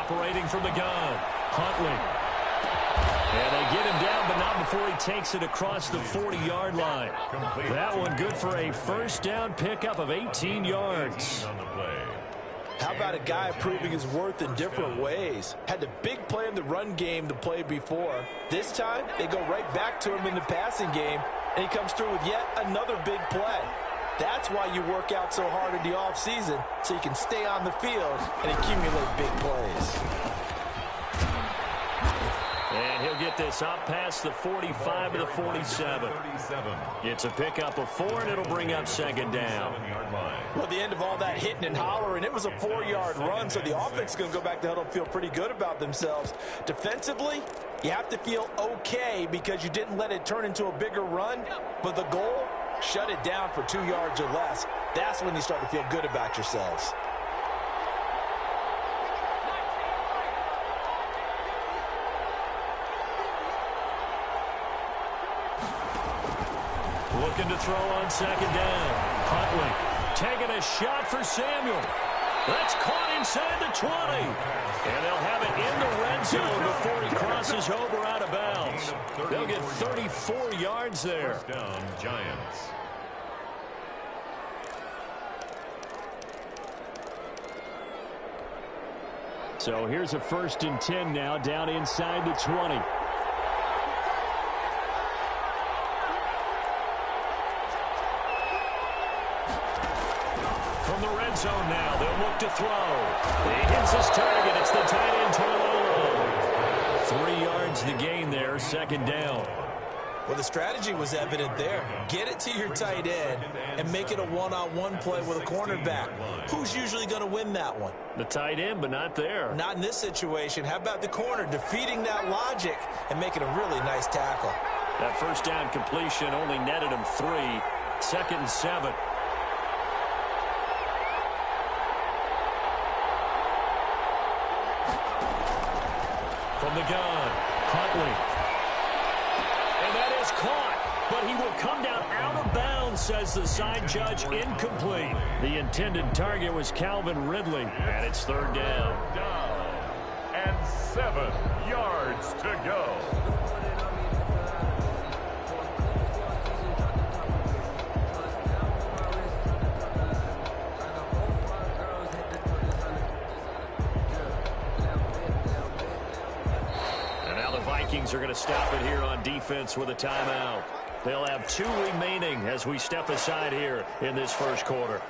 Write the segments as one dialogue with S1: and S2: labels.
S1: Operating from the gun, Huntley. And they get him down, but not before he takes it across the 40-yard line. That one good for a first down pickup of 18 yards.
S2: How about a guy proving his worth in different ways? Had the big play in the run game the play before. This time, they go right back to him in the passing game, and he comes through with yet another big play. That's why you work out so hard in the offseason, so you can stay on the field and accumulate big plays.
S1: And he'll get this up past the 45 to the 47. It's a pickup of 4, and it'll bring up second down.
S2: Well, the end of all that hitting and hollering, it was a 4-yard run, so the offense is going to go back to huddle and feel pretty good about themselves. Defensively, you have to feel okay because you didn't let it turn into a bigger run, but the goal, shut it down for 2 yards or less. That's when you start to feel good about yourselves.
S1: Looking to throw on second down. Huntley taking a shot for Samuel. That's caught inside the 20. And they'll have it in the red zone before he crosses over out of bounds. They'll get 34 yards there.
S3: First down, Giants.
S1: So here's a 1st and 10 now, down inside the 20. From the red zone now, they'll look to throw. He hits his target. It's the tight end, Torlolo. 3 yards the gain there, second down.
S2: Well, the strategy was evident there. Get it to your tight end and make it a one-on-one play with a cornerback. Who's usually going to win that one?
S1: The tight end, but not there.
S2: Not in this situation. How about the corner defeating that logic and making a really nice tackle?
S1: That first down completion only netted him 3. 2nd and 7. From the gun, Huntley. And that is caught, but he will come down out of bounds, says the side judge, incomplete. The intended target was Calvin Ridley, and it's 3rd down.
S3: And 7 yards to go.
S1: Vikings are going to stop it here on defense with a timeout. They'll have 2 remaining as we step aside here in this first quarter.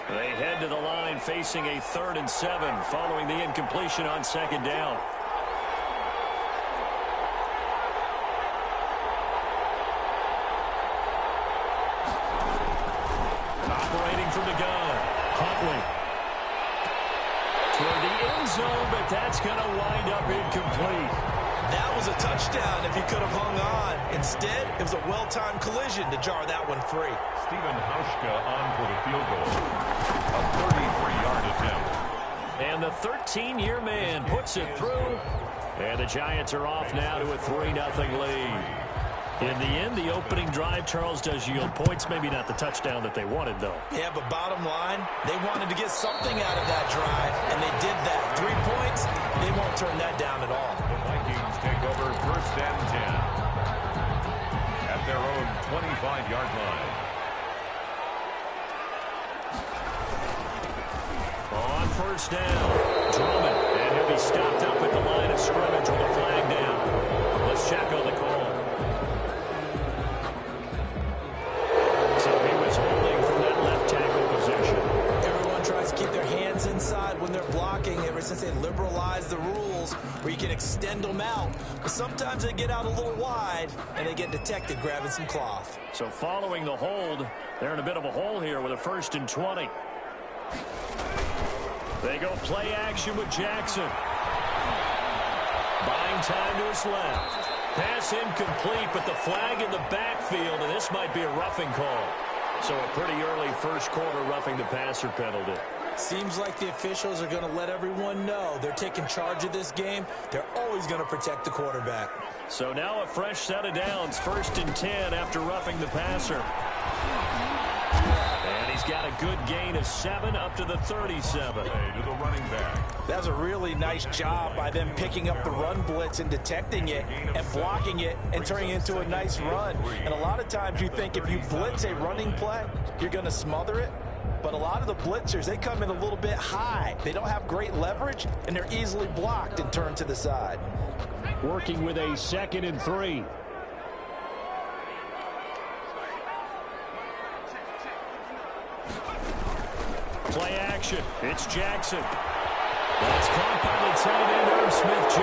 S1: They head to the line facing a 3rd and 7 following the incompletion on second down. From the gun, Huntley toward the end zone, but that's going to wind up incomplete.
S2: That was a touchdown if he could have hung on. Instead, it was a well-timed collision to jar that one free.
S3: Stephen Hauschka on for the field goal. A 33-yard attempt.
S1: And the 13-year man puts it through. And the Giants are off now to a 3-0 lead. In the end, the opening drive, Charles, does yield points. Maybe not the touchdown that they wanted, though.
S2: Yeah, but bottom line, they wanted to get something out of that drive, and they did that. 3 points, they won't turn that down at all.
S3: The Vikings take over 1st and 10 at their own 25-yard line.
S1: On 1st down, Drummond, and he'll be stopped up at the line of scrimmage with a flag down. Let's check on the call.
S2: When they're blocking, ever since they liberalized the rules where you can extend them out. But sometimes they get out a little wide and they get detected grabbing some cloth.
S1: So following the hold, they're in a bit of a hole here with a 1st and 20. They go play action with Jackson. Buying time to his left. Pass incomplete, but the flag in the backfield, and this might be a roughing call. So a pretty early first quarter roughing the passer penalty.
S2: Seems like the officials are going to let everyone know they're taking charge of this game. They're always going to protect the quarterback.
S1: So now a fresh set of downs, 1st and 10 after roughing the passer. And he's got a good gain of 7 up to the 37.
S3: To the running back.
S2: That's a really nice job by them picking up the run blitz and detecting it and blocking it and turning it into a nice run. And a lot of times you think if you blitz a running play, you're going to smother it. But a lot of the blitzers, they come in a little bit high. They don't have great leverage, and they're easily blocked and turned to the side.
S1: Working with a 2nd and 3. Play action. It's Jackson. That's caught by the tight end, Irv Smith Jr.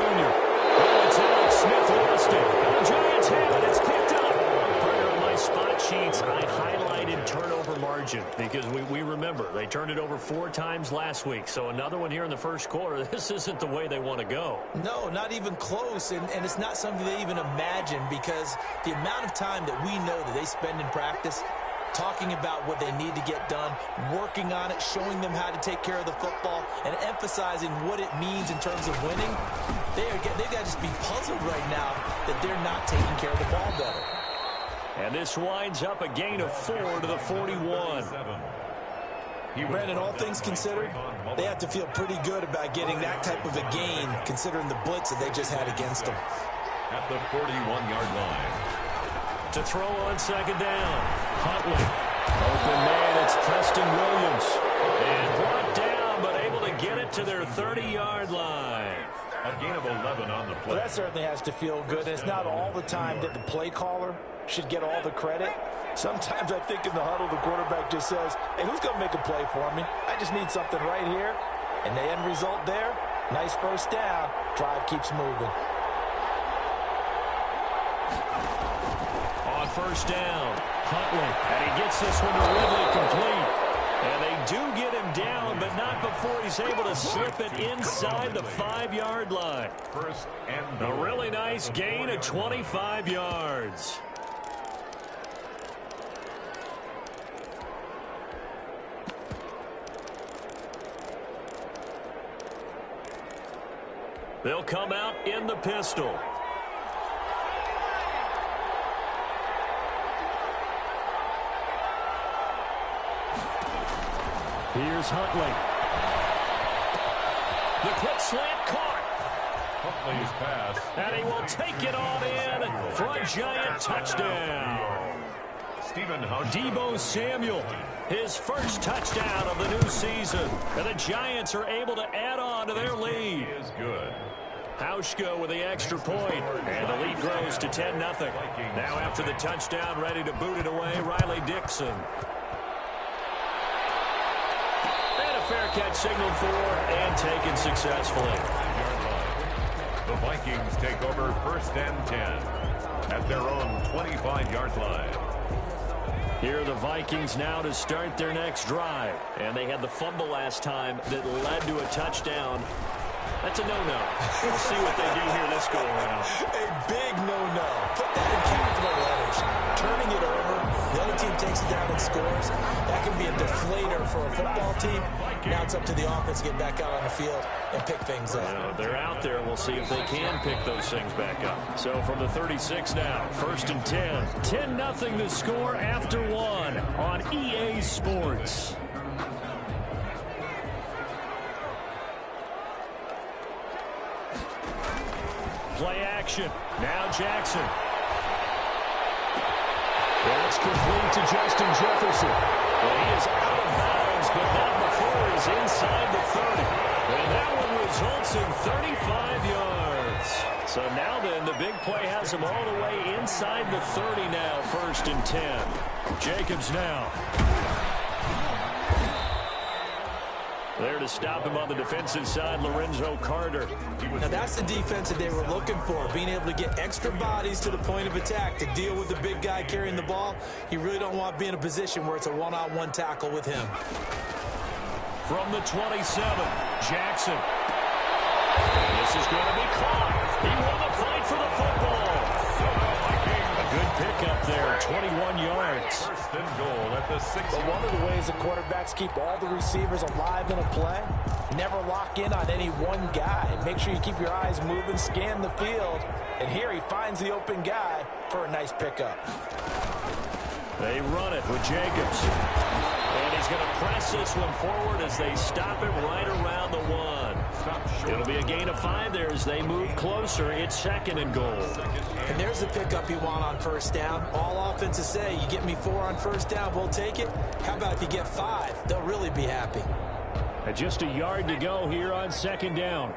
S1: Oh, it's out. Smith lost it. And the Giants have it. It's picked up. Partner, on my spot sheets, I highlighted turnover margin because we remember they turned it over 4 times last week. So another one here in the first quarter. This isn't the way they want to go.
S2: No, not even close. And it's not something they even imagine because the amount of time that we know that they spend in practice talking about what they need to get done, working on it, showing them how to take care of the football, and emphasizing what it means in terms of winning. They've got to just be puzzled right now that they're not taking care of the ball better.
S1: And this winds up a gain of 4 to the 41.
S2: Brandon, all things considered, they have to feel pretty good about getting that type of a gain considering the blitz that they just had against them.
S3: At the 41-yard line.
S1: To throw on 2nd down. Huntley. Open man, it's Preston Williams. And brought down, but able to get it to their 30-yard line.
S3: A gain of 11 on the play.
S2: Well, that certainly has to feel good. It's not all the time that the play caller should get all the credit. Sometimes I think in the huddle, the quarterback just says, hey, who's going to make a play for me? I just need something right here. And the end result there, nice first down. Drive keeps moving.
S1: On 1st down, Huntley, and he gets this one to Ridley complete. And they do get him down, but not before he's able to slip it inside the 5-yard line.
S3: First and
S1: A really nice gain of 25 yards. They'll come out in the pistol. Here's Huntley. The quick slant caught.
S3: Huntley's pass.
S1: And he will take it on in for a Giant touchdown.
S3: Stephen
S1: Deebo Samuel, his first touchdown of the new season. And the Giants are able to add on to their lead.
S3: Is good.
S1: Hauschka with the extra point, and the lead grows to 10-0. Now after the touchdown, ready to boot it away, Riley Dixon. Fair catch signaled for and taken successfully.
S3: The Vikings take over 1st and 10 at their own 25-yard line.
S1: Here are the Vikings now to start their next drive. And they had the fumble last time that led to a touchdown. That's a no-no. We'll see what they do here this go-around.
S2: A big no-no. Put that in capital letters. Turning it over. The other team takes it down and scores. That can be a deflator for a football team. Now it's up to the offense to get back out on the field and pick things up.
S1: They're out there. We'll see if they can pick those things back up. So from the 36 now, 1st and 10. 10-0 the score after 1 on EA Sports. Play action. Now Jackson. That's complete to Justin Jefferson. Well, he is out of bounds, but not before he's inside the 30. And that one results in 35 yards. So now then, the big play has him all the way inside the 30 now, 1st and 10. Jacobs now. There to stop him on the defensive side, Lorenzo Carter.
S2: Now that's the defense that they were looking for, being able to get extra bodies to the point of attack to deal with the big guy carrying the ball. You really don't want to be in a position where it's a one-on-one tackle with him.
S1: From the 27, Jackson. This is going to be caught. He won the fight for the football. A good pickup there, 21 yards.
S3: 1st and goal at at the 6.
S2: But one of the ways the quarterbacks keep all the receivers alive in a play, never lock in on any one guy. Make sure you keep your eyes moving, scan the field. And here he finds the open guy for a nice pickup.
S1: They run it with Jacobs. And he's going to press this one forward as they stop him right around the 1. It'll be a gain of 5 there as they move closer. It's 2nd and goal.
S2: And there's the pickup you want on first down. All offenses say, you get me 4 on first down, we'll take it. How about if you get 5? They'll really be happy.
S1: And just a yard to go here on 2nd down.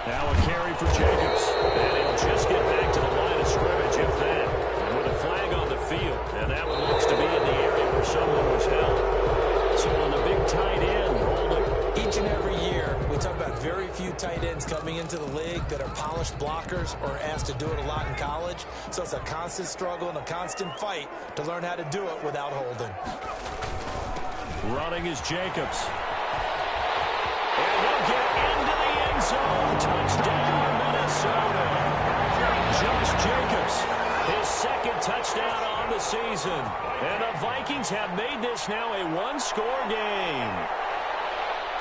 S1: Now a carry for Jacobs. And he'll just get back to the line of scrimmage, if that. And with a flag on the field. And that one looks to be in the area where someone was held. So on the big tight end, holding.
S2: Each and every year, we talk about very few tight ends coming into the league that are polished blockers or asked to do it a lot in college. So it's a constant struggle and a constant fight to learn how to do it without holding.
S1: Running is Jacobs. And he'll get into the end zone. Touchdown, Minnesota. Josh Jacobs, his 2nd touchdown on the season. And the Vikings have made this now a 1-score game.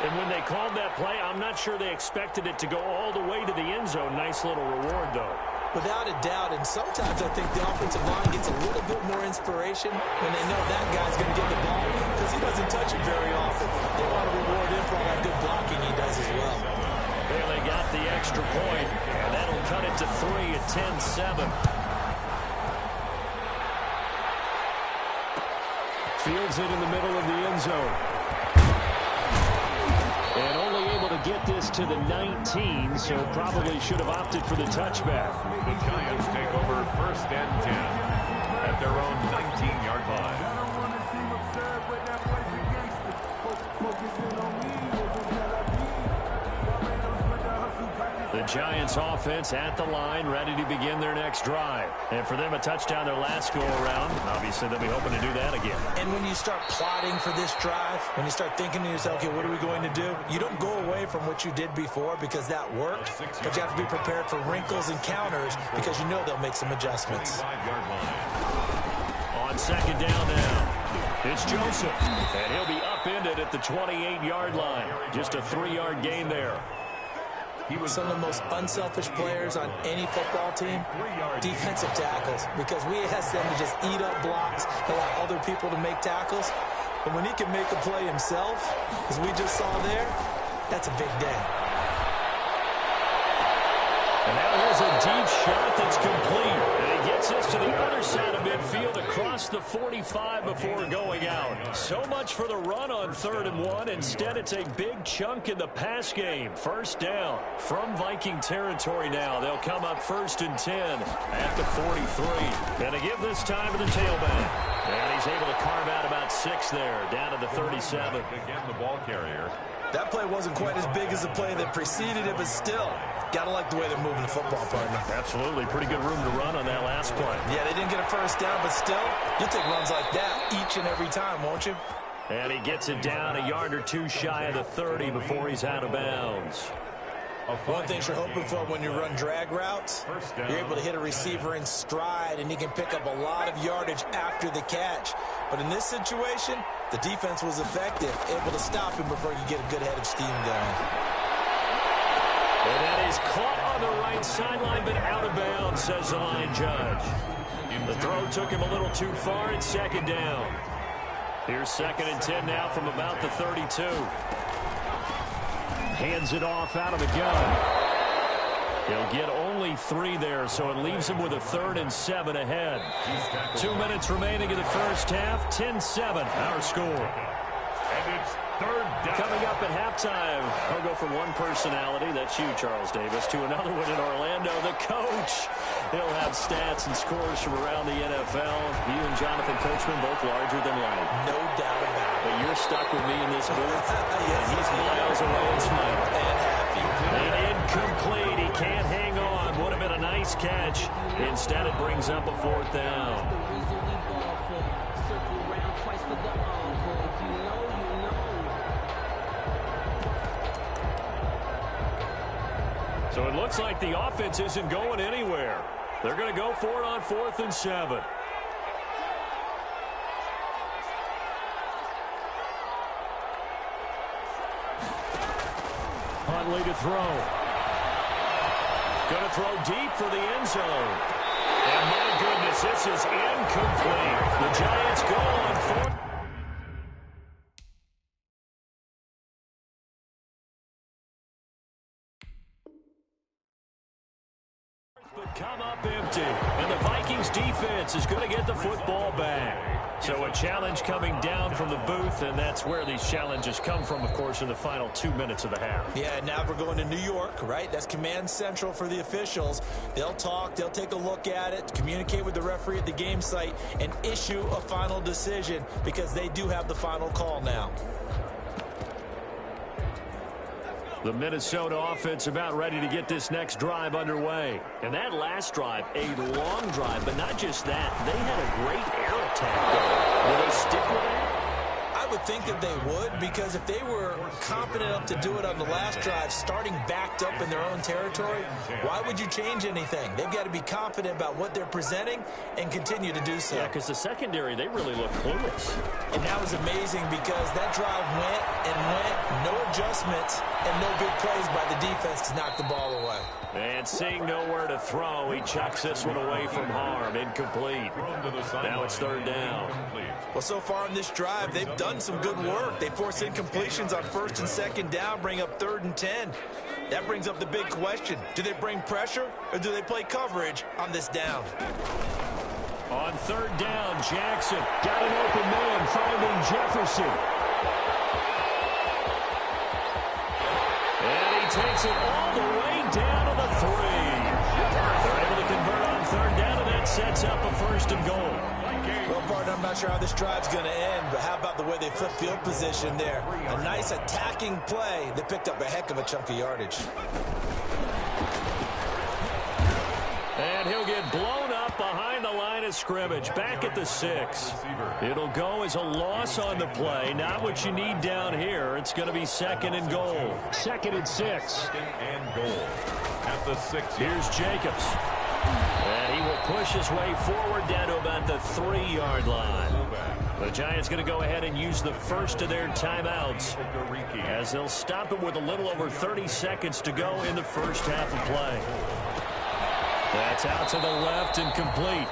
S1: And when they called that play, I'm not sure they expected it to go all the way to the end zone. Nice little reward, though.
S2: Without a doubt, and sometimes I think the offensive line gets a little bit more inspiration when they know that guy's going to get the ball because he doesn't touch it very often. They want to reward him for all that good blocking he does as well.
S1: Well, they got the extra point, and that'll cut it to 3 at 10-7. Fields it in the middle of the end zone. And only able to get this to the 19, so probably should have opted for the touchback.
S3: The Giants take over 1st and 10 at their own 19-yard line.
S1: The Giants offense at the line, ready to begin their next drive. And for them, a touchdown their last go-around. Obviously, they'll be hoping to do that again.
S2: And when you start plotting for this drive, when you start thinking to yourself, okay, what are we going to do? You don't go away from what you did before because that worked, but you have to be prepared for wrinkles and counters because you know they'll make some adjustments.
S1: On 2nd down now, it's Joseph, and he'll be upended at the 28-yard line. Just a 3-yard gain there.
S2: He was some of the most unselfish players on any football team, defensive tackles, because we ask them to just eat up blocks, allow other people to make tackles. And when he can make a play himself, as we just saw there, that's a big day.
S1: And now here's a deep shot that's complete. And he gets this to the other side of midfield across the 45 before going out. So much for the run on 3rd and 1. Instead, it's a big chunk in the pass game. 1st down from Viking territory now. They'll come up 1st and 10 at the 43. And to give this time to the tailback. And he's able to carve out about 6 there, down to the 37.
S3: Again, the ball carrier.
S2: That play wasn't quite as big as the play that preceded it, but still, gotta like the way they're moving the football, partner.
S1: Absolutely. Pretty good room to run on that last play.
S2: Yeah, they didn't get a 1st down, but still, you'll take runs like that each and every time, won't you?
S1: And he gets it down a yard or 2 shy of the 30 before he's out of bounds.
S2: One thing you're hoping for when you run drag routes, you're able to hit a receiver in stride, and he can pick up a lot of yardage after the catch. But in this situation, the defense was effective, able to stop him before you get a good head of steam going.
S1: And that is caught on the right sideline, but out of bounds, says the line judge. The throw took him a little too far. It's 2nd down. Here's 2nd and 10 now from about the 32. Hands it off out of the gun. He'll get only 3 there, so it leaves him with a 3rd and 7 ahead. 2 minutes remaining in the first half. 10-7, our score.
S3: And it's 3rd down.
S1: Coming up at halftime, I'll go from one personality, that's you, Charles Davis, to another one in Orlando, the coach. He'll have stats and scores from around the NFL. You and Jonathan Coachman, both larger than life.
S2: No doubt about it.
S1: But you're stuck with me in this booth, and he's miles away and smiling.
S2: And happy.
S1: And incomplete. He can't hang on. Would have been a nice catch. Instead, it brings up a 4th down. So it looks like the offense isn't going anywhere. They're going to go for it on 4th and 7. Huntley to throw. Going to throw deep for the end zone. And my goodness, this is incomplete. The Giants go on 4th. But come up empty. And the Vikings defense is going to get the football back. So a challenge coming down from the booth, and that's where these challenges come from, of course, in the final 2 minutes of the half.
S2: Yeah, now we're going to New York, right? That's command central for the officials. They'll talk, they'll take a look at it, communicate with the referee at the game site, and issue a final decision because they do have the final call now.
S1: The Minnesota offense about ready to get this next drive underway. And that last drive, a long drive, but not just that. They had a great air attack going. Will they stick with that?
S2: I would think that they would, because if they were confident enough to do it on the last drive, starting backed up in their own territory, why would you change anything? They've got to be confident about what they're presenting and continue to do so.
S1: Yeah, because the secondary, they really look clueless.
S2: And that was amazing because that drive went and went, no adjustments, and no big plays by the defense to knock the ball away.
S1: And seeing nowhere to throw, he chucks this one away from harm. Incomplete. Now it's 3rd down.
S2: Well, so far in this drive, they've done some good work. They force incompletions on 1st and 2nd down, bring up 3rd and 10. That brings up the big question. Do they bring pressure or do they play coverage on this down?
S1: On 3rd down, Jackson got an open man, finding Jefferson. And he takes it all the way down to the 3. They're able to convert on 3rd down, and that sets up a 1st and goal.
S2: Well, partner, I'm not sure how this drive's going to end, but how about the way they flip field position there? A nice attacking play that picked up a heck of a chunk of yardage.
S1: And he'll get blown up behind the line of scrimmage, back at the 6. It'll go as a loss on the play, not what you need down here. It's going to be 2nd and goal. 2nd and 6.
S3: 2nd and goal at the 6.
S1: Here's Jacobs. And he will push his way forward down to about the 3-yard line. The Giants going to go ahead and use the first of their timeouts as they'll stop it with a little over 30 seconds to go in the first half of play. That's out to the left and complete.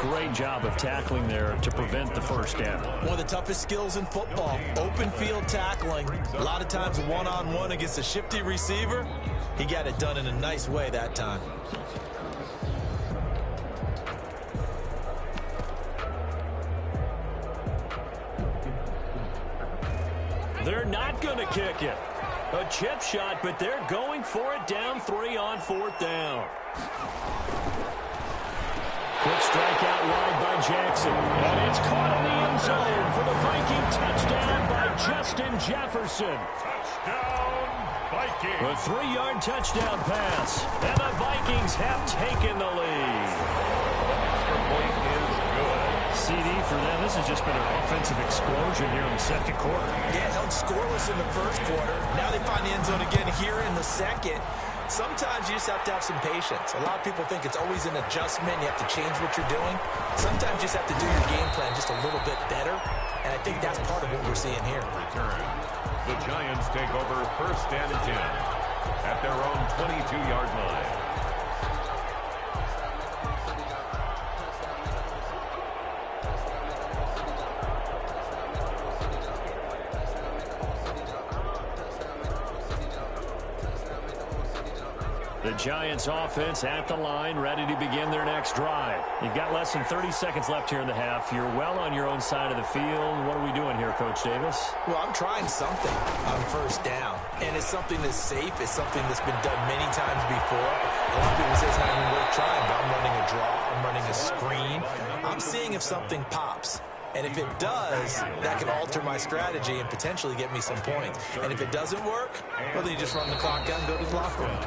S1: Great job of tackling there to prevent the first down.
S2: One of the toughest skills in football, open field tackling. A lot of times one-on-one against a shifty receiver. He got it done in a nice way that time.
S1: They're not going to kick it. A chip shot, but they're going for it down 3 on 4th down. Quick strike out wide by Jackson. And it's caught in the end zone for the Viking touchdown by Justin Jefferson.
S3: Touchdown, Vikings.
S1: A 3-yard touchdown pass. And the Vikings have taken the lead.
S3: Extra point is good.
S1: CD for them. This has just been an offensive explosion here in the 2nd quarter.
S2: Yeah, held scoreless in the 1st quarter. Now they find the end zone again here in the 2nd. Sometimes you just have to have some patience. A lot of people think it's always an adjustment. You have to change what you're doing. Sometimes you just have to do your game plan just a little bit better. And I think that's part of what we're seeing here.
S3: Return. The Giants take over 1st and 10 at their own 22-yard line.
S1: The Giants offense at the line, ready to begin their next drive. You've got less than 30 seconds left here in the half. You're well on your own side of the field. What are we doing here, Coach Davis?
S2: Well, I'm trying something on 1st down. And it's something that's safe. It's something that's been done many times before. A lot of people say it's not even worth trying, but I'm running a draw. I'm running a screen. I'm seeing if something pops. And if it does, that can alter my strategy and potentially get me some points. And if it doesn't work, well, then you just run the clock down and go to the locker room.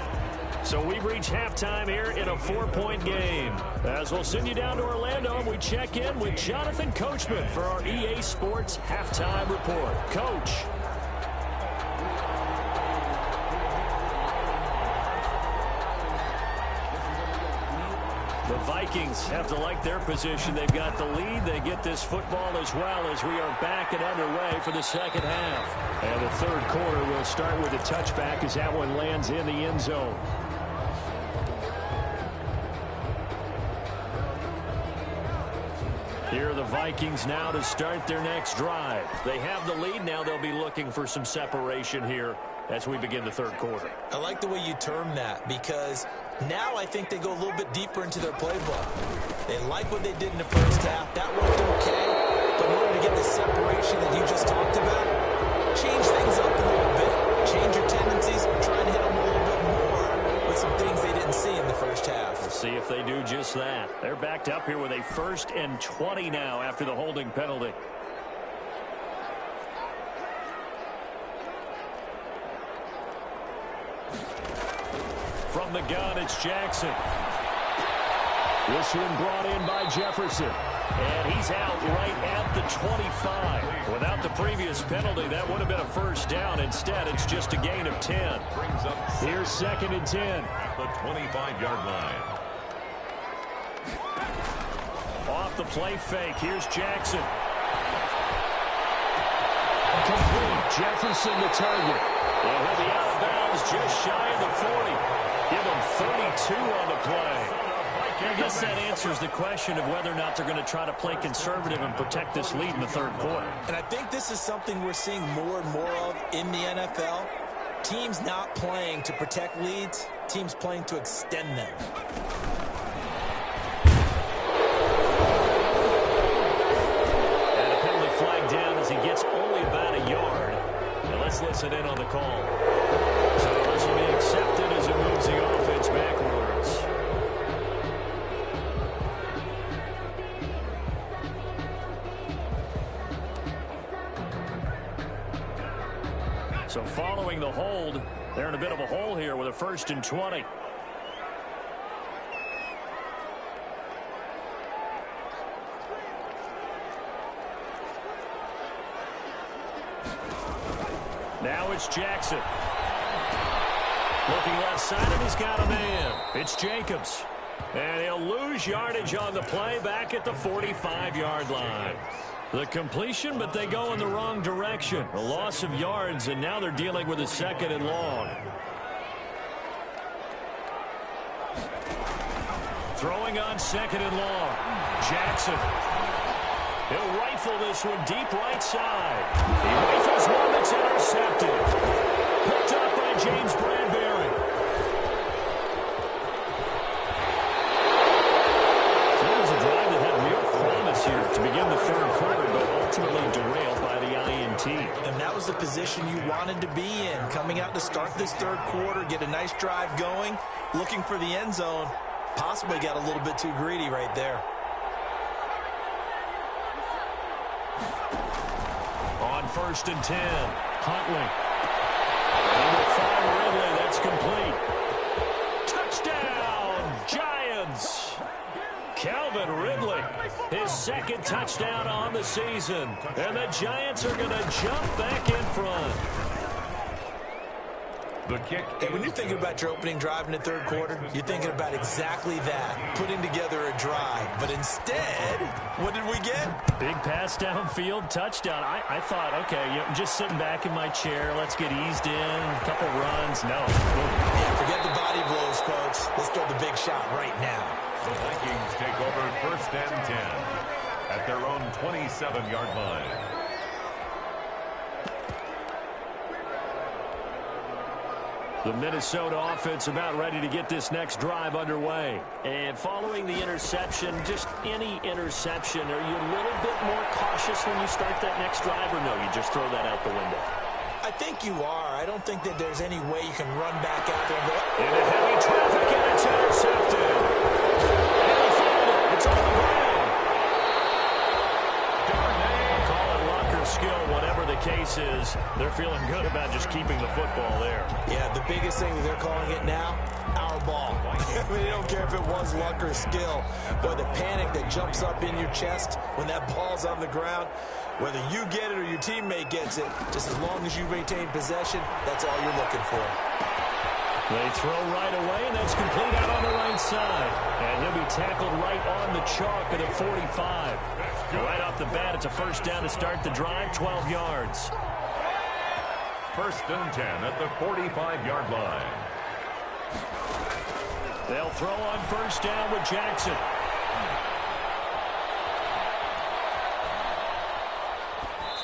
S1: So we've reached halftime here in a 4-point game. As we'll send you down to Orlando, and we check in with Jonathan Coachman for our EA Sports Halftime Report. Coach. Vikings have to like their position. They've got the lead. They get this football as well as we are back and underway for the second half. And the third quarter will start with a touchback as that one lands in the end zone. Here are the Vikings now to start their next drive. They have the lead. Now they'll be looking for some separation here as we begin the third quarter.
S2: I like the way you term that, because now I think they go a little bit deeper into their playbook. They like what they did in the first half. That worked okay. But in order to get the separation that you just talked about, change things up a little bit. Change your tendencies. Try and hit them a little bit more with some things they didn't see in the first half.
S1: We'll see if they do just that. They're backed up here with a 1st and 20 now after the holding penalty. From the gun, it's Jackson. This one brought in by Jefferson. And he's out right at the 25. Without the previous penalty, that would have been a first down. Instead, it's just a gain of 10. Here's 2nd and 10.
S3: At the 25-yard line.
S1: Off the play fake, here's Jackson. Complete. Jefferson the target. And he'll be out of bounds just shy of the 40. Give him 32 on the play. I guess that answers the question of whether or not they're going to try to play conservative and protect this lead in the third quarter.
S2: And I think this is something we're seeing more and more of in the NFL. Teams not playing to protect leads, teams playing to extend them.
S1: And a penalty flag down as he gets only about a yard. Now let's listen in on the call. So this will be accepted as it moves the offense backwards. So following the hold, they're in a bit of a hole here with a 1st and 20. Now it's Jackson. Looking left side, and he's got a man. It's Jacobs. And he'll lose yardage on the play back at the 45-yard line. The completion, but they go in the wrong direction. A loss of yards, and now they're dealing with a 2nd and long. Throwing on 2nd and long. Jackson. He'll rifle this one deep right side. He rifles one that's intercepted. Picked up by James Bradbury. So that was a drive that had real promise here to begin the third quarter, but ultimately derailed by the INT.
S2: And that was the position you wanted to be in. Coming out to start this third quarter, get a nice drive going, looking for the end zone. Possibly got a little bit too greedy right there.
S1: On 1st and 10, Huntley. And with 5 Ridley, that's complete. Touchdown, Giants! Calvin Ridley, his 2nd touchdown on the season. And the Giants are going to jump back in front.
S3: The kick.
S2: Hey, when you're thinking about your opening drive in the third quarter, you're thinking about exactly that, putting together a drive. But instead, what did we get?
S1: Big pass downfield, touchdown. I thought, okay, I'm just sitting back in my chair. Let's get eased in, a couple runs. No.
S2: Yeah, forget the body blows, folks. Let's throw the big shot right now.
S3: The Vikings take over 1st and 10 at their own 27-yard line.
S1: The Minnesota offense about ready to get this next drive underway. And following the interception, just any interception, are you a little bit more cautious when you start that next drive, or no, you just throw that out the window?
S2: I think you are. I don't think that there's any way you can run back out there and go,
S1: into heavy traffic, and it's intercepted. And he found it. It's on the ground. Call it luck or skill, whatever the case is. They're feeling good about just keeping the football there.
S2: Yeah, the biggest thing that they're calling it now, our ball. I mean, they don't care if it was luck or skill. But the panic that jumps up in your chest when that ball's on the ground, whether you get it or your teammate gets it, just as long as you maintain possession, that's all you're looking for.
S1: They throw right away, and that's complete out on the right side. And he'll be tackled right on the chalk at the 45. Right off the bat, it's a first down to start the drive, 12 yards.
S3: First and 10 at the 45-yard line.
S1: They'll throw on first down with Jackson.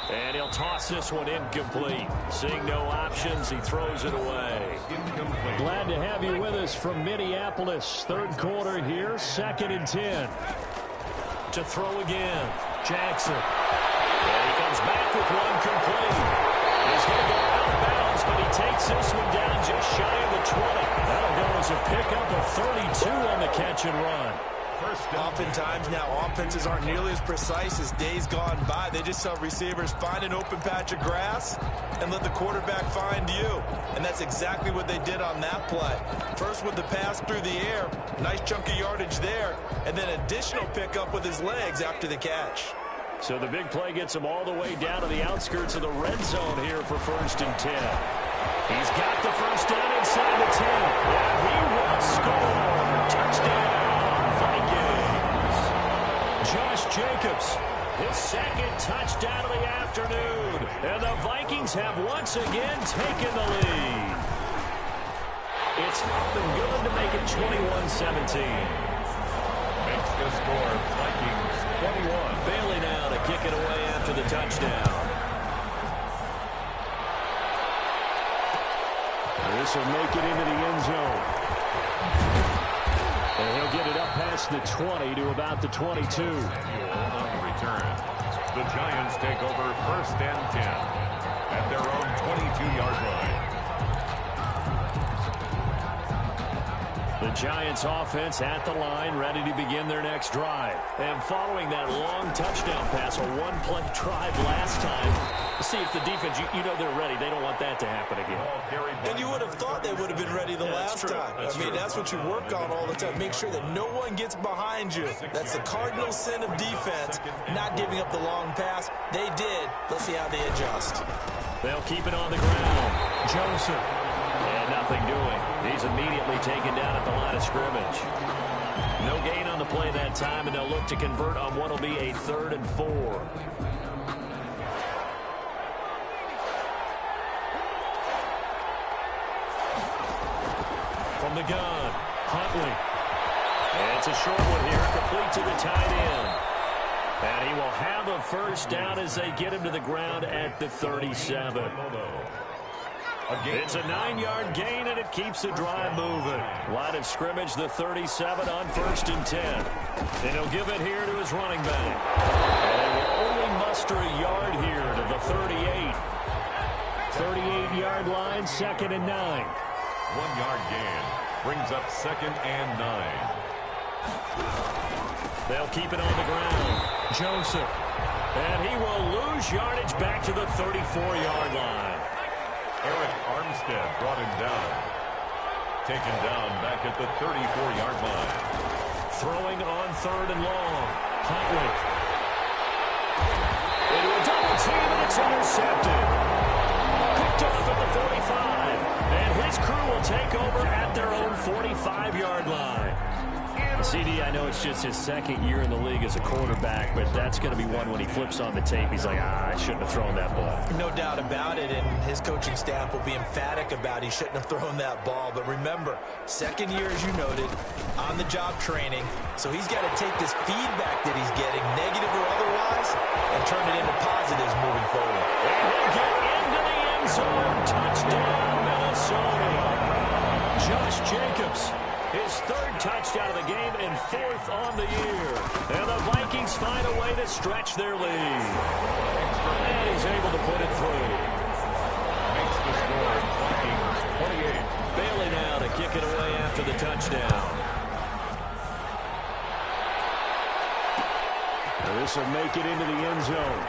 S1: And he'll toss this one incomplete. Seeing no options, he throws it away.
S3: Incomplete.
S1: Glad to have you with us from Minneapolis. Third quarter here, 2nd and 10. To throw again, Jackson. And he comes back with one complete. He's going to go out of bounds, but he takes this one down just shy of the 20. That'll go as a pickup of 32 on the catch and run.
S2: Oftentimes now offenses aren't nearly as precise as days gone by. They just tell receivers, find an open patch of grass and let the quarterback find you. And that's exactly what they did on that play. First with the pass through the air, nice chunk of yardage there, and then additional pickup with his legs after the catch.
S1: So the big play gets him all the way down to the outskirts of the red zone here for 1st and 10. He's got the first down inside the 10. And he will score. Touchdown. Josh Jacobs, his second touchdown of the afternoon. And the Vikings have once again taken the lead. It's up and good to make it 21-17.
S3: Makes the score Vikings 21.
S1: Bailey now to kick it away after the touchdown. This will make it into the end zone. And he'll get it up past the 20 to about the 22.
S3: On the return. The Giants take over 1st and 10 at their own 22-yard line.
S1: The Giants offense at the line, ready to begin their next drive. And following that long touchdown pass, a one-play drive last time, see if the defense, you know they're ready. They don't want that to happen again.
S2: And you would have thought they would have been ready the last time. That's what you work on all the time. Make sure that no one gets behind you. That's the cardinal sin of defense, not giving up the long pass. They did. Let's see how they adjust.
S1: They'll keep it on the ground. Joseph. And nothing doing. He's immediately taken down at the line of scrimmage. No gain on the play that time, and they'll look to convert on what will be a 3rd and 4. From the gun, Huntley. And it's a short one here, complete to the tight end. And he will have a first down as they get him to the ground at the 37. It's a 9-yard gain, and it keeps the drive moving. Line of scrimmage, the 37 on 1st and 10. And he'll give it here to his running back. And will only muster a yard here to the 38. 38-yard line, 2nd and 9.
S3: 1-yard gain brings up 2nd and 9.
S1: They'll keep it on the ground. Joseph. And he will lose yardage back to the 34-yard line.
S3: Eric Armstead brought him down. Taken down back at the 34-yard line.
S1: Throwing on 3rd and long. Huntley. Into a double team, and it's intercepted. Picked off at the 45. And his crew will take over at their own 45-yard line. CD, I know it's just his 2nd year in the league as a quarterback, but that's going to be one when he flips on the tape. He's like, I shouldn't have thrown that ball.
S2: No doubt about it, and his coaching staff will be emphatic about he shouldn't have thrown that ball. But remember, 2nd year, as you noted, on-the-job training. So he's got to take this feedback that he's getting, negative or otherwise, and turn it into positives moving forward.
S1: And he'll get into the end zone. Touchdown, Minnesota. Josh Jacobs. His 3rd touchdown of the game and 4th on the year. And the Vikings find a way to stretch their lead. And he's able to put it through.
S3: Makes the score Vikings 28.
S1: Bailey now to kick it away after the touchdown. This will make it into the end zone.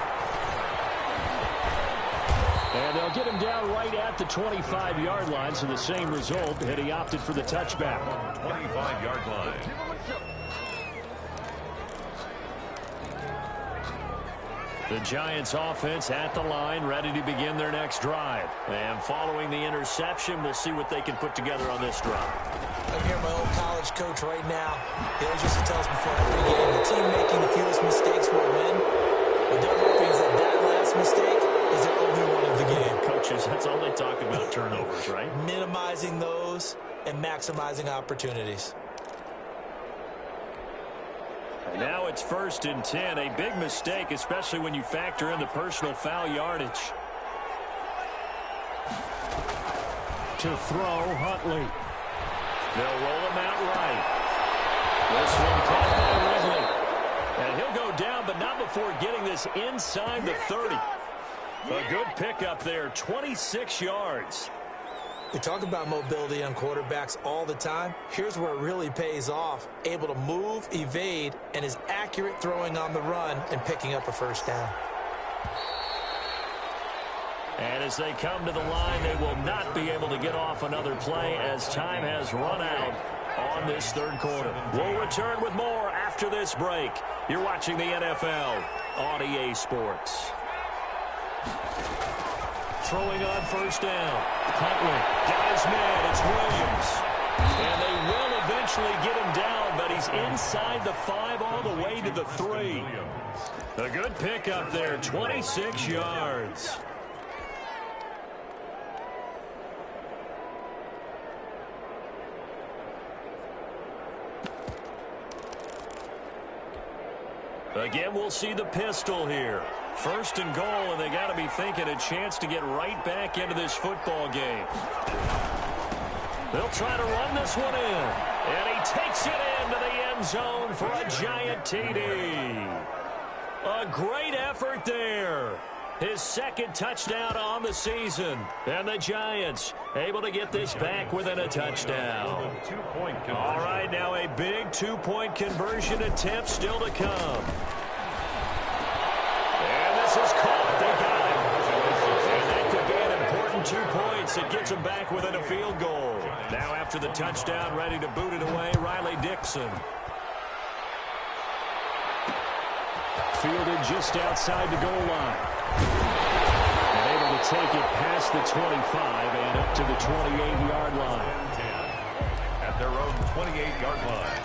S1: And they'll get him down right at the 25-yard line, so the same result, and he opted for the touchback.
S3: 25-yard line.
S1: The Giants offense at the line, ready to begin their next drive. And following the interception, we'll see what they can put together on this drive.
S2: I hear my old college coach right now. He always used to tell us before every game, the team making the fewest mistakes will win. What they're hoping is that last mistake is their only one of the game.
S1: Coaches, that's all they talk about, turnovers, right?
S2: Minimizing those and maximizing opportunities.
S1: And now it's 1st and 10. A big mistake, especially when you factor in the personal foul yardage. To throw, Huntley. They'll roll him out right. This one caught by Ridley. And he'll go down, but not before getting this inside the 30. A good pickup there, 26 yards.
S2: We talk about mobility on quarterbacks all the time. Here's where it really pays off. Able to move, evade, and is accurate throwing on the run and picking up a first down.
S1: And as they come to the line, they will not be able to get off another play as time has run out on this third quarter. We'll return with more after this break. You're watching the NFL on EA Sports. Throwing on first down. Huntley, guy's man, it's Williams. And they will eventually get him down, but he's inside the 5 all the way to the 3. A good pickup there, 26 yards. Again, we'll see the pistol here. 1st and goal, and they got to be thinking a chance to get right back into this football game. They'll try to run this one in. And he takes it into the end zone for a Giant TD. A great effort there. His 2nd touchdown on the season. And the Giants able to get this back within a touchdown. All right, now a big 2-point conversion attempt still to come. And this is caught. They got him. And that could be an important 2 points. It gets them back within a field goal. Now after the touchdown, ready to boot it away, Riley Dixon. Fielded just outside the goal line. And able to take it past the 25 and up to the 28-yard line.
S3: At their own 28-yard line.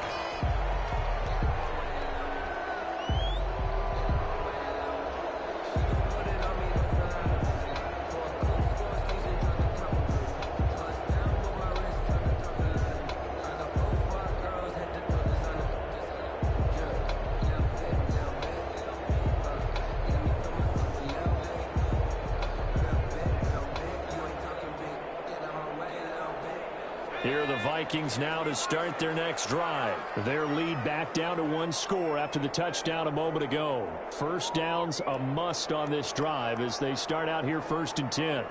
S1: Here are the Vikings now to start their next drive. Their lead back down to 1 score after the touchdown a moment ago. First downs a must on this drive as they start out here 1st and 10.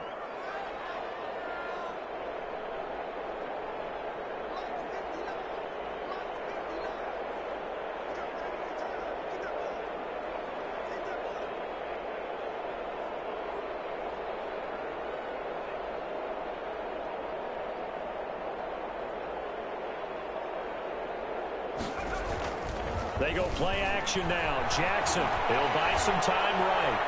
S1: They go play action now. Jackson, he'll buy some time right.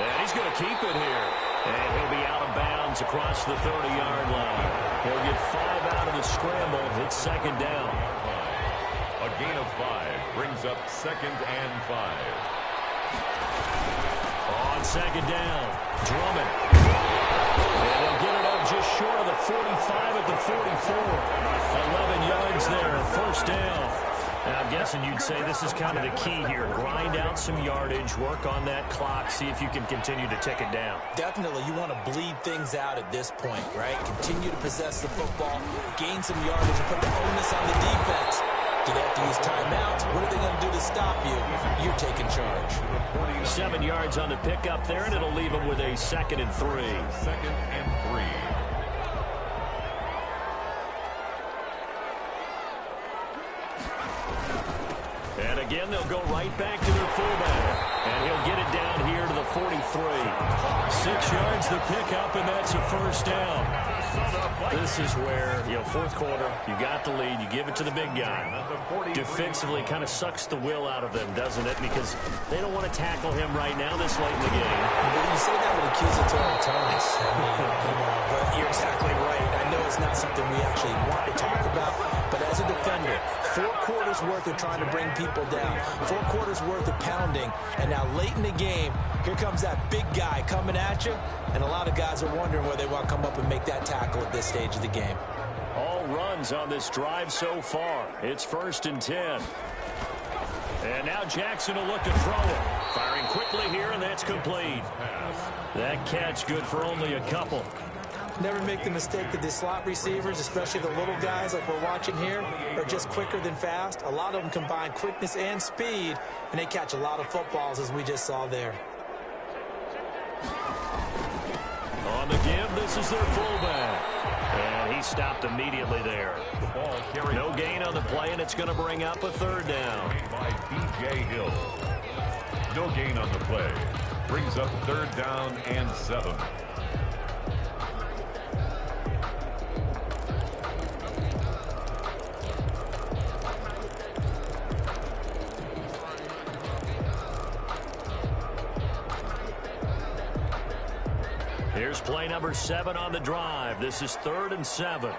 S1: And he's going to keep it here. And he'll be out of bounds across the 30-yard line. He'll get 5 out of the scramble. It's 2nd down.
S3: A gain of 5 brings up 2nd and 5.
S1: On 2nd down, Drummond. And they'll get it up just short of the 45 at the 44. 11 yards there, 1st down. And I'm guessing you'd say this is kind of the key here. Grind out some yardage, work on that clock, see if you can continue to tick it down.
S2: Definitely, you want to bleed things out at this point, right? Continue to possess the football, gain some yardage, and put the onus on the defense. Do they have to use timeouts? What are they going to do to stop you? You're taking charge.
S1: 7 yards on the pickup there, and it'll leave them with a 2nd and 3.
S3: 2nd and 3.
S1: And again, they'll go right back to their fullback. And he'll get it down here to the 43. 6 yards the pickup, and that's a 1st down. This is where, fourth quarter, you got the lead, you give it to the big guy. Defensively kind of sucks the will out of them, doesn't it? Because they don't want to tackle him right now this late in the game.
S2: Well, you say that with accusatory tones. But you're exactly right. I know it's not something we actually want to talk about, but as a defender, 4 quarters worth of trying to bring people down, 4 quarters worth of pounding, and now late in the game, here comes that big guy coming at you, and a lot of guys are wondering whether they want to come up and make that tackle at this stage of the game.
S1: All runs on this drive so far. It's 1st and 10. And now Jackson will look to throw it. Firing quickly here, and that's complete. That catch good for only a couple.
S2: Never make the mistake that the slot receivers, especially the little guys like we're watching here, are just quicker than fast. A lot of them combine quickness and speed, and they catch a lot of footballs, as we just saw there.
S1: On the give, this is their fullback. And he stopped immediately there. No gain on the play, and it's going to bring up a 3rd down.
S3: By B.J. Hill. No gain on the play. Brings up 3rd down and 7.
S1: Here's play number 7 on the drive. This is 3rd and 7.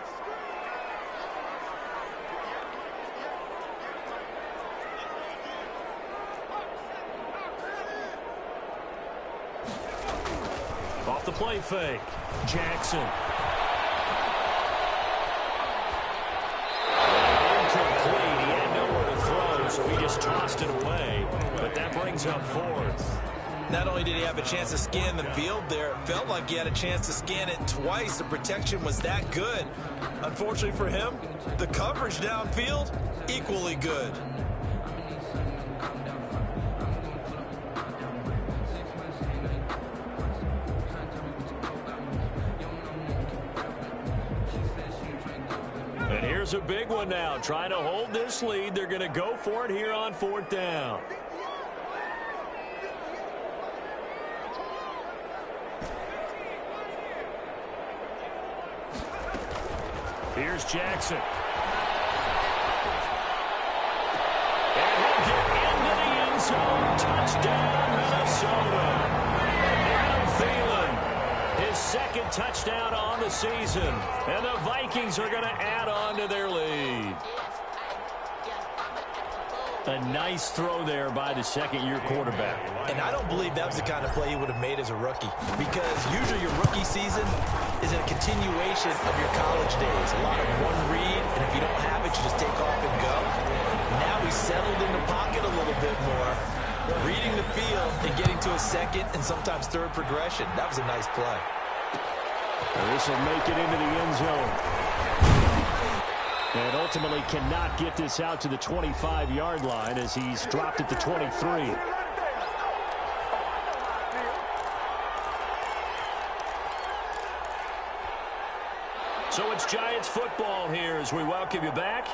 S1: Off the play fake. Jackson. Incomplete. He had nowhere to throw, so he just tossed it away. But that brings up 4th.
S2: Not only did he have a chance to scan the field there, it felt like he had a chance to scan it twice. The protection was that good. Unfortunately for him, the coverage downfield, equally good.
S1: And here's a big one now. Trying to hold this lead. They're going to go for it here on 4th down. Here's Jackson. And he'll get into the end zone. Touchdown, Minnesota. Adam Thielen, his 2nd touchdown on the season. And the Vikings are going to add on to their lead. A nice throw there by the 2nd-year quarterback.
S2: And I don't believe that was the kind of play he would have made as a rookie, because usually your rookie season is a continuation of your college days. A lot of one read, and if you don't have it, you just take off and go. Now he's settled in the pocket a little bit more, reading the field and getting to a 2nd and sometimes 3rd progression. That was a nice play.
S1: This will make it into the end zone. And ultimately cannot get this out to the 25-yard line as he's dropped at the 23. So it's Giants football here as we welcome you back.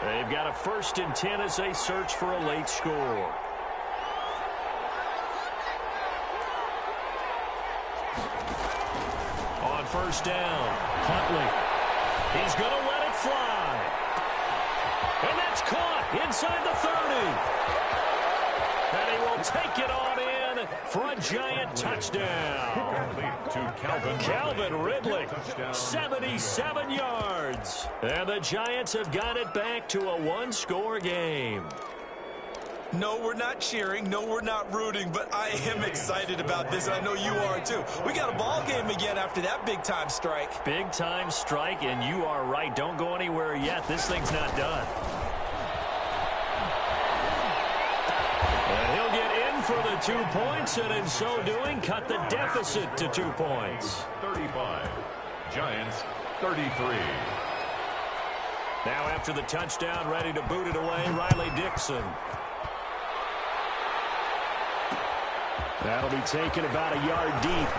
S1: They've got a 1st and 10 as they search for a late score. On 1st down, Huntley. He's going to let it fly. And that's caught inside the 30. And he will take it on in for a Giant touchdown.
S3: To
S1: Calvin Ridley, 77 yards. And the Giants have got it back to a 1-score game.
S2: No, we're not cheering. No, we're not rooting, but I am excited about this, and I know you are too. We got a ball game again after that big-time strike.
S1: Big-time strike, and you are right. Don't go anywhere yet. This thing's not done. And he'll get in for the 2 points, and in so doing, cut the deficit to 2 points.
S3: 35. Giants, 33.
S1: Now after the touchdown, ready to boot it away, Riley Dixon. That'll be taken about a yard deep.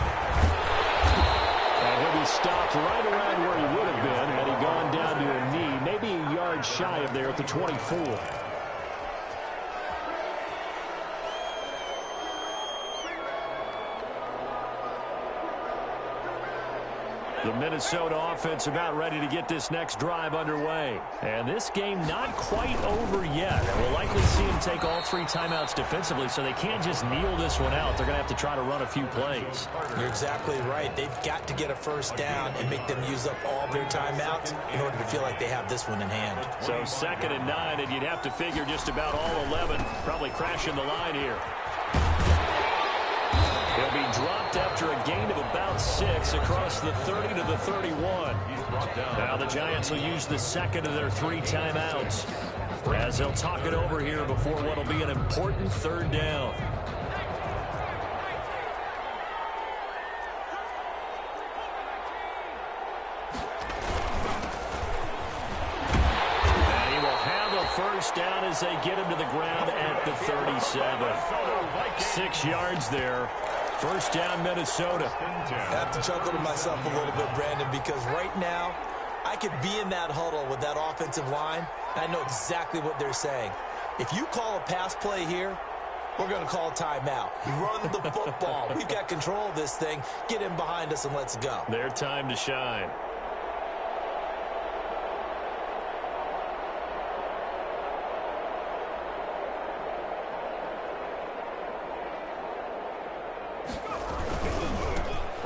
S1: And he'll be stopped right around where he would have been had he gone down to a knee, maybe a yard shy of there at the 24. The Minnesota offense about ready to get this next drive underway. And this game not quite over yet. And we'll likely see them take all 3 timeouts defensively, so they can't just kneel this one out. They're going to have to try to run a few plays.
S2: You're exactly right. They've got to get a first down and make them use up all their timeouts in order to feel like they have this one in hand.
S1: So 2nd and 9, and you'd have to figure just about all 11 probably crashing the line here. He'll be dropped after a gain of about 6 across the 30 to the 31. Now the Giants will use the 2nd of their 3 timeouts as they'll talk it over here before what will be an important 3rd down. And he will have a first down as they get him to the ground at the 37. 6 yards there. First down, Minnesota.
S2: I have to chuckle to myself a little bit, Brandon, because right now I could be in that huddle with that offensive line, and I know exactly what they're saying. If you call a pass play here, we're going to call a timeout. Run the football. We've got control of this thing. Get in behind us and let's go.
S1: Their time to shine.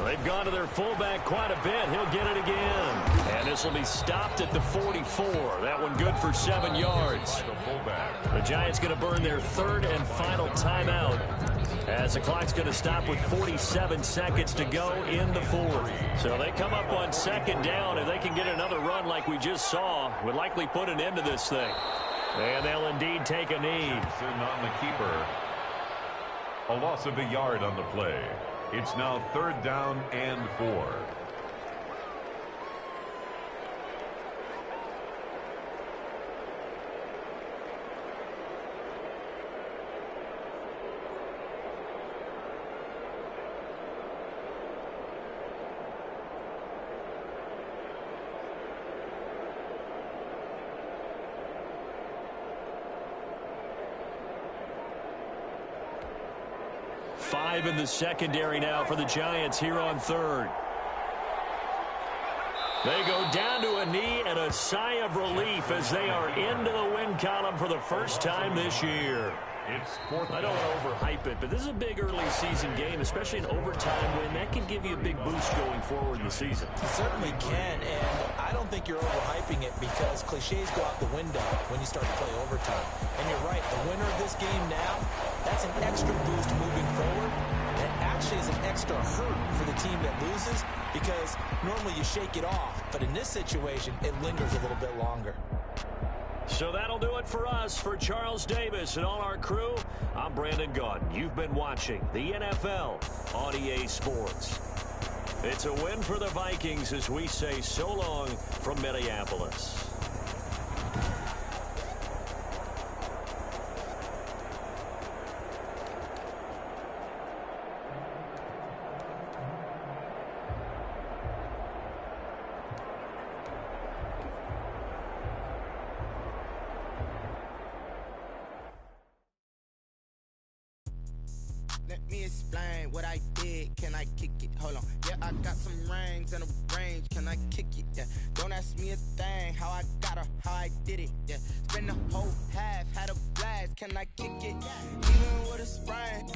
S1: They've gone to their fullback quite a bit. He'll get it again. And this will be stopped at the 44. That one good for 7 yards. The Giants going to burn their 3rd and final timeout as the clock's going to stop with 47 seconds to go in the 4th. So they come up on 2nd down. If they can get another run like we just saw, would likely put an end to this thing. And they'll indeed take a knee.
S3: On the keeper. A loss of a yard on the play. It's now 3rd down and 4.
S1: Five in the secondary now for the Giants here on 3rd. They go down to a knee and a sigh of relief as they are into the win column for the first time this year.
S3: It's 4th.
S1: I don't want to overhype it, but this is a big early season game, especially an overtime win. That can give you a big boost going forward in the season.
S2: It certainly can, and I don't think you're overhyping it because cliches go out the window when you start to play overtime. And you're right, the winner of this game now, that's an extra boost moving forward. And it actually is an extra hurt for the team that loses because normally you shake it off. But in this situation, it lingers a little bit longer.
S1: So that'll do it for us. For Charles Davis and all our crew, I'm Brandon Gaudin. You've been watching the NFL on EA Sports. It's a win for the Vikings as we say so long from Minneapolis.
S4: Let me explain what I did. Can I kick it? Hold on. Yeah, I got some rings and a range. Can I kick it? Yeah. Don't ask me a thing. How I got her, how I did it. Yeah. Spend the whole half, had a blast. Can I kick it? Even with a sprain.